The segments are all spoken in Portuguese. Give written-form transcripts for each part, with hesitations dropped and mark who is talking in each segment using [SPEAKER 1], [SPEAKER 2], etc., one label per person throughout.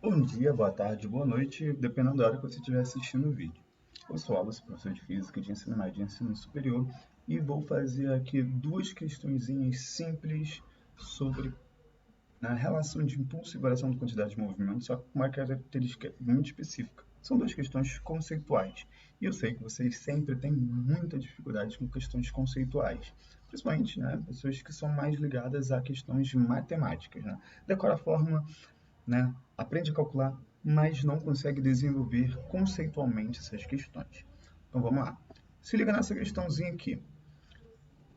[SPEAKER 1] Bom dia, boa tarde, boa noite, dependendo da hora que você estiver assistindo o vídeo. Eu sou Wallace, professor de Física de Ensino Médio e Ensino Superior, e vou fazer aqui duas questõezinhas simples sobre a relação de impulso e variação de quantidade de movimento, só com uma característica muito específica. São duas questões conceituais, e eu sei que vocês sempre têm muita dificuldade com questões conceituais, principalmente pessoas que são mais ligadas a questões matemáticas. Decora a fórmula, aprende a calcular, mas não consegue desenvolver conceitualmente essas questões. Então vamos lá. Se liga nessa questãozinha aqui.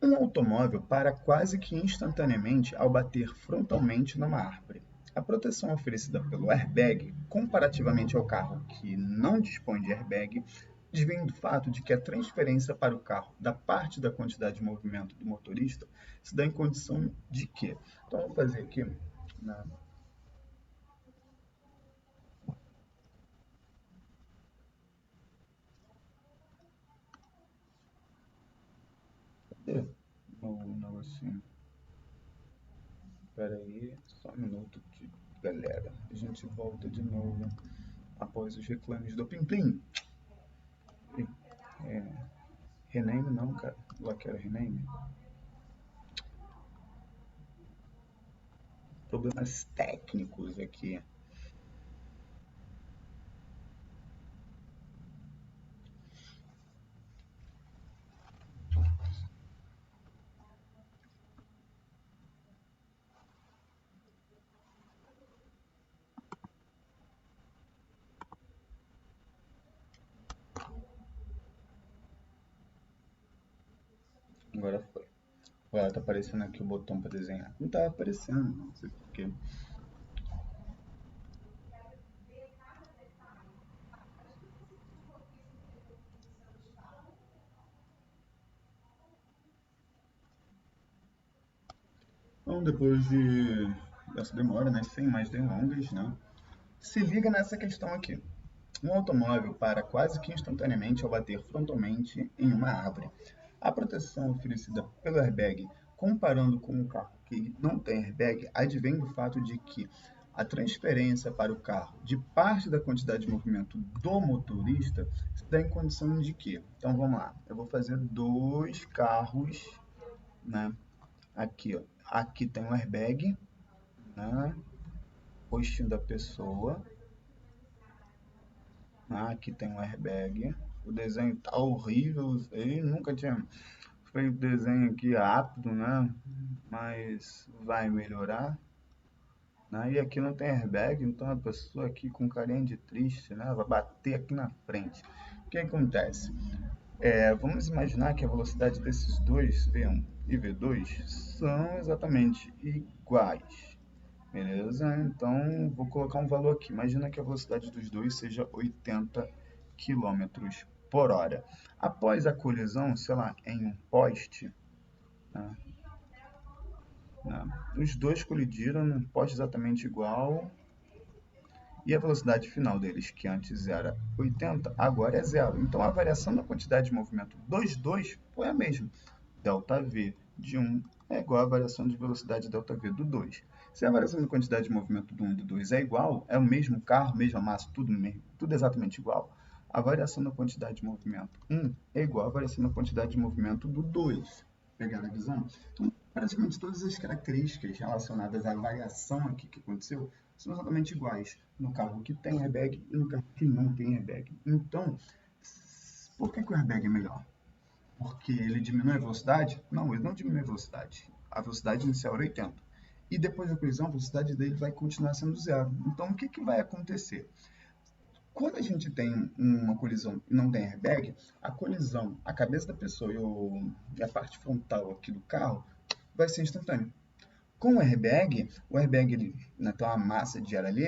[SPEAKER 1] Um automóvel para quase que instantaneamente ao bater frontalmente numa árvore. A proteção oferecida pelo airbag, comparativamente ao carro que não dispõe de airbag, advém do fato de que a transferência para o carro da parte da quantidade de movimento do motorista se dá em condição de que. Então vamos fazer aqui no negocinho. Espera aí, só um minuto, galera. A gente volta de novo após os reclames do Plim Plim. Rename não, cara. Lá que era rename. Problemas técnicos aqui. Agora foi. Olha, tá aparecendo aqui o botão para desenhar. Não tá aparecendo, não sei porquê. Então, depois dessa demora, sem mais delongas, se liga nessa questão aqui. Um automóvel para quase que instantaneamente ao bater frontalmente em uma árvore. A proteção oferecida pelo airbag, comparando com um carro que não tem airbag, advém do fato de que a transferência para o carro de parte da quantidade de movimento do motorista se dá em condição de que. Então vamos lá, eu vou fazer dois carros, aqui, ó. Aqui tem um airbag, rostinho da pessoa. Aqui tem um airbag. O desenho tá horrível. Eu nunca tinha feito desenho aqui rápido, Mas vai melhorar. E aqui não tem airbag, então a pessoa aqui com carinha de triste, vai bater aqui na frente. O que acontece? Vamos imaginar que a velocidade desses dois, V1 e V2, são exatamente iguais. Beleza? Então, vou colocar um valor aqui. Imagina que a velocidade dos dois seja 80 km por hora. Após a colisão, sei lá, em um poste, né, os dois colidiram num poste exatamente igual e a velocidade final deles, que antes era 80, agora é zero. Então, a variação da quantidade de movimento dos dois foi a mesma. ΔV de 1 é igual à variação de velocidade ΔV do 2. Se a variação de quantidade de movimento do 1 e do 2 é igual, é o mesmo carro, mesma massa, tudo exatamente igual, a variação da quantidade de movimento 1 é igual à variação da quantidade de movimento do 2. Pegaram a visão? Então, praticamente todas as características relacionadas à variação aqui que aconteceu são exatamente iguais no carro que tem airbag e no carro que não tem airbag. Então, por que o airbag é melhor? Porque ele diminui a velocidade? Não, ele não diminui a velocidade. A velocidade inicial era 80. E depois da colisão, a velocidade dele vai continuar sendo zero. Então, o que vai acontecer? Quando a gente tem uma colisão e não tem airbag, a colisão, a cabeça da pessoa e a parte frontal aqui do carro vai ser instantânea. Com o airbag ele, tem uma massa de ar ali,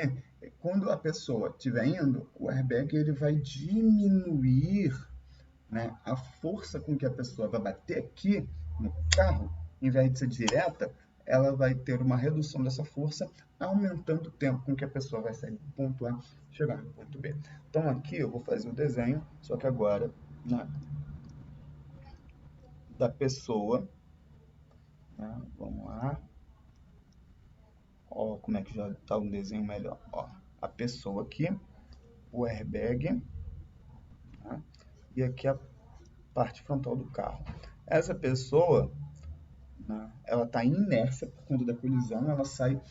[SPEAKER 1] quando a pessoa estiver indo, o airbag ele vai diminuir, a força com que a pessoa vai bater aqui no carro, em vez de ser direta, ela vai ter uma redução dessa força, aumentando o tempo com que a pessoa vai sair do ponto A e chegar no ponto B. Então aqui eu vou fazer o desenho, só que agora da pessoa. Vamos lá. Ó, como é que já está um desenho melhor. Ó, a pessoa aqui, o airbag, tá? E aqui a parte frontal do carro. Essa pessoa, né, ela está em inércia por conta da colisão, ela sai,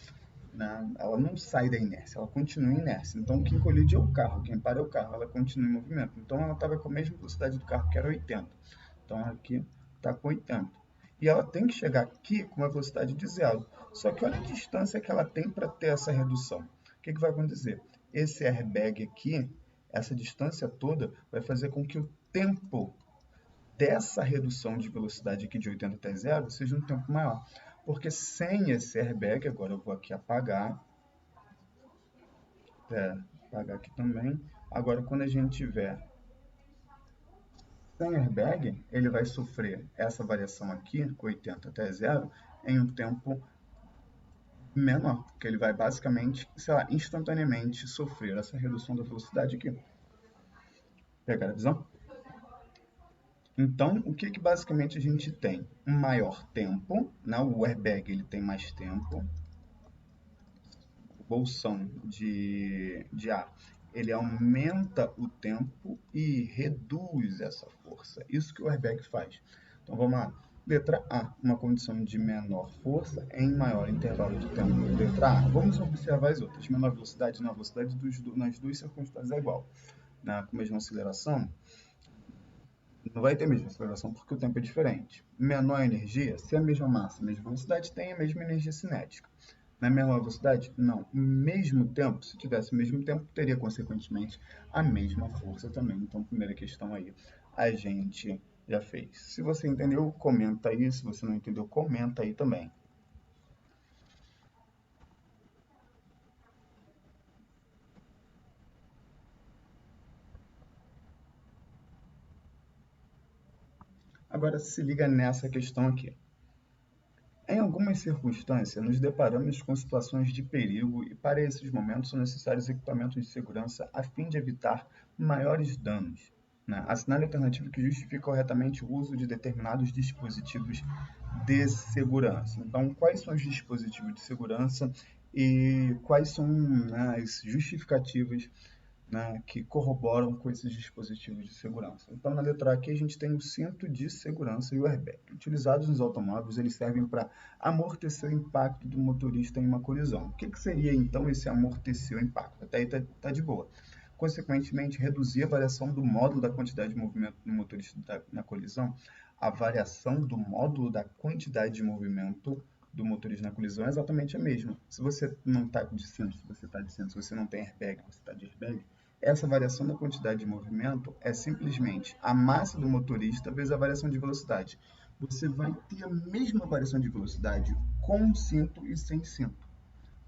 [SPEAKER 1] né, ela não sai da inércia, ela continua em inércia. Então, quem colide é o carro, quem para é o carro, ela continua em movimento. Então, ela estava com a mesma velocidade do carro, que era 80. Então, aqui está com 80. E ela tem que chegar aqui com uma velocidade de zero. Só que olha a distância que ela tem para ter essa redução. O que vai acontecer? Esse airbag aqui, essa distância toda, vai fazer com que o tempo dessa redução de velocidade aqui de 80 até zero seja um tempo maior. Porque sem esse airbag, agora eu vou aqui apagar, apagar aqui também. Agora, quando a gente tiver sem airbag, ele vai sofrer essa variação aqui, 80 até zero, em um tempo menor, porque ele vai basicamente, sei lá, instantaneamente sofrer essa redução da velocidade aqui. Pegaram a visão? Então, o que basicamente a gente tem? Um maior tempo, né? O airbag ele tem mais tempo, o bolsão de ar ele aumenta o tempo e reduz essa força. Isso que o airbag faz. Então vamos lá. Letra A, uma condição de menor força em maior intervalo de tempo. Letra A, vamos observar as outras. Menor velocidade, na velocidade nas duas circunstâncias é igual. Com a mesma aceleração, não vai ter a mesma aceleração porque o tempo é diferente. Menor energia, se é a mesma massa, a mesma velocidade, tem a mesma energia cinética. Na mesma velocidade? Não. Mesmo tempo, se tivesse o mesmo tempo, teria consequentemente a mesma força também. Então, primeira questão aí, a gente já fez. Se você entendeu, comenta aí. Se você não entendeu, comenta aí também. Agora se liga nessa questão aqui. Em algumas circunstâncias, nos deparamos com situações de perigo e, para esses momentos, são necessários equipamentos de segurança a fim de evitar maiores danos. Assinale a alternativa que justifica corretamente o uso de determinados dispositivos de segurança. Então, quais são os dispositivos de segurança e quais são as justificativas que corroboram com esses dispositivos de segurança. Então, na letra A aqui, a gente tem o cinto de segurança e o airbag. Utilizados nos automóveis, eles servem para amortecer o impacto do motorista em uma colisão. O que seria, então, esse amortecer o impacto? Até aí tá de boa. Consequentemente, reduzir a variação do módulo da quantidade de movimento do motorista na colisão. A variação do módulo da quantidade de movimento do motorista na colisão é exatamente a mesma. Se você não está de cinto, se você está de cinto, se você não tem airbag, você está de airbag, essa variação da quantidade de movimento é simplesmente a massa do motorista vezes a variação de velocidade. Você vai ter a mesma variação de velocidade com cinto e sem cinto,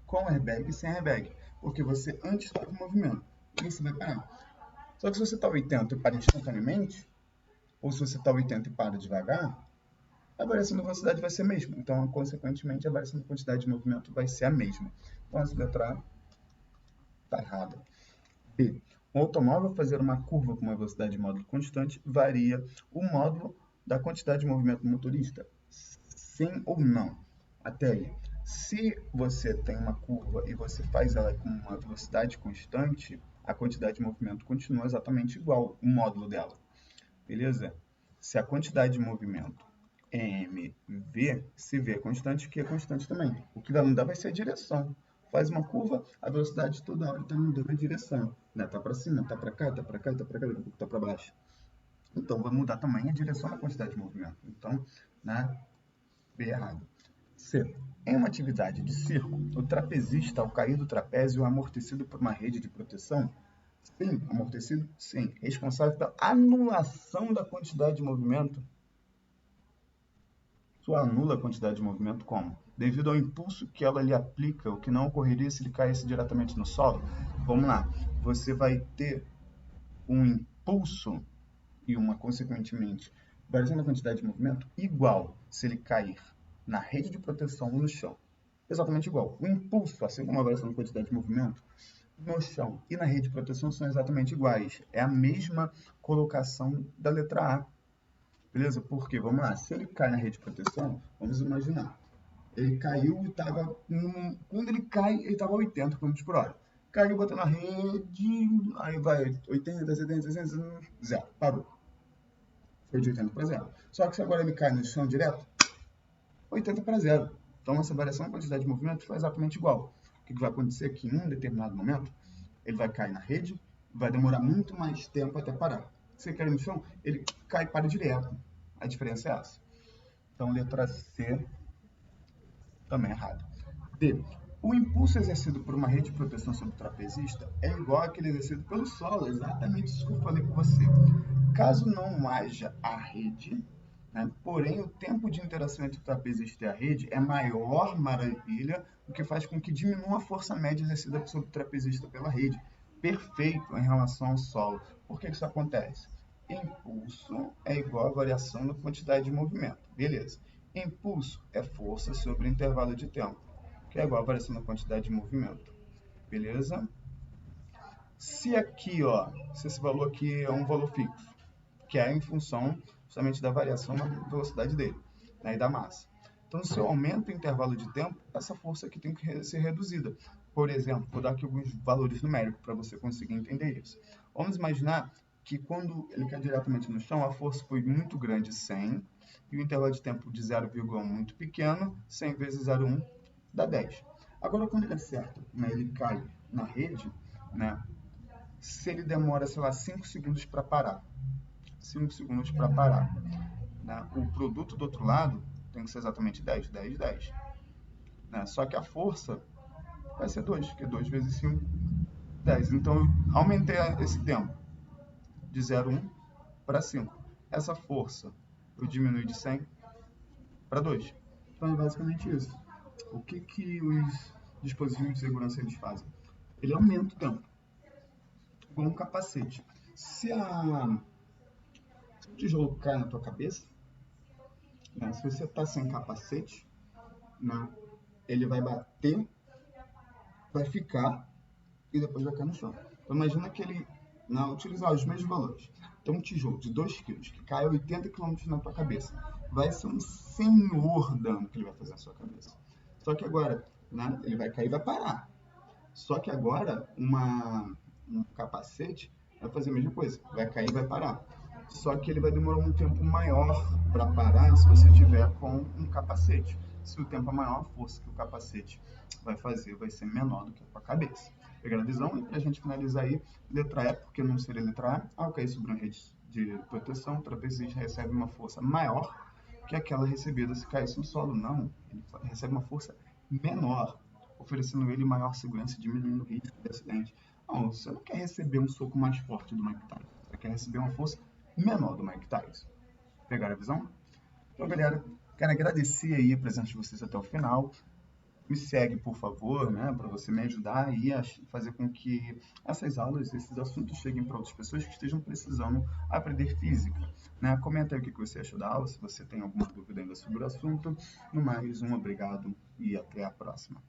[SPEAKER 1] com airbag e sem airbag, porque você antes estava em movimento e você vai parar. Só que se você está 80 e para instantaneamente, ou se você está 80 e para devagar, a variação da velocidade vai ser a mesma. Então, consequentemente, a variação da quantidade de movimento vai ser a mesma. Então, essa letra A está errada. B. Um automóvel fazer uma curva com uma velocidade de módulo constante varia o módulo da quantidade de movimento do motorista? Sim ou não? Até aí. Se você tem uma curva e você faz ela com uma velocidade constante, a quantidade de movimento continua exatamente igual, o módulo dela. Beleza? Se a quantidade de movimento é mv, se v é constante, q é constante também. O que vai mudar vai ser a direção. Faz uma curva, a velocidade toda hora está mudando a direção. Tá para cima, tá para cá, tá para cá, tá para cá, daqui a pouco tá para baixo. Então, vai mudar também a direção da quantidade de movimento. Então, B errado. C. Em uma atividade de circo, o trapezista, ao cair do trapézio, é amortecido por uma rede de proteção? Sim. Amortecido? Sim. Responsável pela anulação da quantidade de movimento? Só anula a quantidade de movimento como? Devido ao impulso que ela lhe aplica, o que não ocorreria se ele caísse diretamente no solo. Vamos lá. Você vai ter um impulso e uma, consequentemente, variação da quantidade de movimento igual se ele cair na rede de proteção ou no chão. Exatamente igual. O impulso, assim como a variação da quantidade de movimento, no chão e na rede de proteção são exatamente iguais. É a mesma colocação da letra A. Beleza? Porque, vamos lá, se ele cai na rede de proteção, vamos imaginar. Ele caiu e estava... Quando ele cai, ele estava a 80 km por hora. Caiu, botou na rede, aí vai 80, 70, 60, 0. Parou. Foi de 80 para 0. Só que se agora ele cai no chão direto, 80 para 0. Então essa variação na quantidade de movimento foi exatamente igual. O que vai acontecer é que em um determinado momento, ele vai cair na rede, vai demorar muito mais tempo até parar. Se ele cair no chão, ele cai e para direto. A diferença é essa. Então, letra C também é errado. D. O impulso exercido por uma rede de proteção sobre o trapezista é igual àquele exercido pelo solo. Exatamente isso que eu falei com você. Caso não haja a rede, né, porém o tempo de interação entre o trapezista e a rede é maior, maravilha, o que faz com que diminua a força média exercida sobre o trapezista pela rede. Perfeito em relação ao solo. Por que isso acontece? Impulso é igual a variação da quantidade de movimento. Beleza. Impulso é força sobre intervalo de tempo, que é igual a variação da quantidade de movimento. Beleza? Se aqui, ó, se esse valor aqui é um valor fixo, que é em função justamente da variação na velocidade dele, né, e da massa. Então, se eu aumento o intervalo de tempo, essa força aqui tem que ser reduzida. Por exemplo, vou dar aqui alguns valores numéricos para você conseguir entender isso. Vamos imaginar que quando ele cai diretamente no chão, a força foi muito grande, 100, e o intervalo de tempo de 0,1 muito pequeno, 100 vezes 0,1 dá 10. Agora, quando ele acerta, né, ele cai na rede, né, se ele demora, sei lá, 5 segundos para parar, 5 segundos para parar, né, o produto do outro lado tem que ser exatamente 10, 10, 10. Né? Só que a força vai ser 2, porque 2 vezes 5, 10. Então, eu aumentei esse tempo de 0,1 para 5. Essa força eu diminui de 100 para 2. Então, é basicamente isso. O que os dispositivos de segurança eles fazem? Ele aumenta o tempo, com um capacete. Se o tijolo cai na tua cabeça, né, se você está sem capacete, né, ele vai bater, vai ficar e depois vai cair no chão. Então, imagina que ele utilizar os mesmos valores. Então, um tijolo de 2 kg que cai a 80 km na tua cabeça. Vai ser um senhor dano que ele vai fazer na sua cabeça. Só que agora, né, ele vai cair e vai parar. Só que agora, um capacete vai fazer a mesma coisa. Vai cair e vai parar. Só que ele vai demorar um tempo maior para parar se você tiver com um capacete. Se o tempo é maior, a força que o capacete vai fazer vai ser menor do que a tua cabeça. Pegar a visão? E para a gente finalizar aí, letra E, porque não seria letra A, ao cair sobre uma rede de proteção, o trapezista recebe uma força maior que aquela recebida se caísse no solo. Não, ele recebe uma força menor, oferecendo ele maior segurança e diminuindo o risco de acidente. Não, você não quer receber um soco mais forte do Mike Tyson, você quer receber uma força menor do Mike Tyson. Pegaram a visão? Então, galera, quero agradecer aí a presença de vocês até o final. Me segue, por favor, né, para você me ajudar aí a fazer com que essas aulas, esses assuntos cheguem para outras pessoas que estejam precisando aprender física. Né? Comenta aí o que você achou da aula, se você tem alguma dúvida ainda sobre o assunto. No mais, um obrigado e até a próxima.